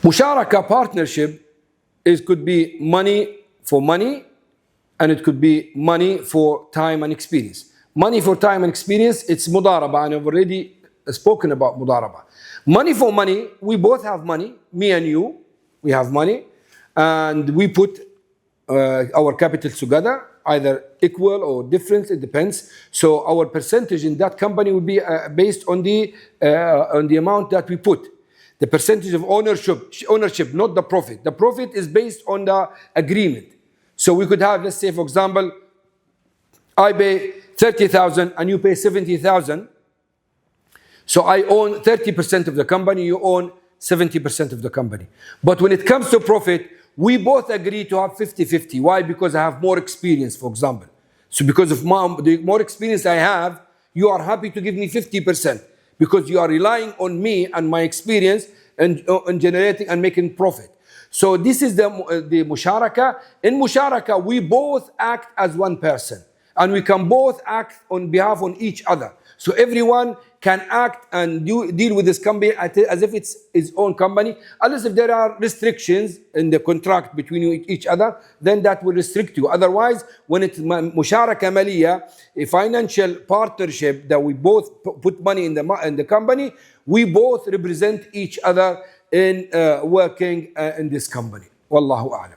Musharaka partnership could be money for money, and it could be money for time and experience. Money for time and experience, it's mudaraba, and I've already spoken about mudaraba. Money for money, we both have money, me and you, we have money, and we put our capital together, either equal or different, it depends. So our percentage in that company will be based on the amount that we put. The percentage of ownership, not the profit. The profit is based on the agreement. So we could have, let's say, for example, I pay 30,000 and you pay 70,000. So I own 30% of the company, you own 70% of the company. But when it comes to profit, we both agree to have 50-50. Why? Because I have more experience, for example. So because of the more experience I have, you are happy to give me 50%. Because you are relying on me and my experience and generating and making profit. So this is the musharaka. In musharaka, we both act as one person. And we can both act on behalf of each other. So everyone can act and deal with this company as if it's his own company. Unless if there are restrictions in the contract between each other, then that will restrict you. Otherwise, when it's musharaka maliya, a financial partnership that we both put money in the company, we both represent each other in working in this company. Wallahu a'lam.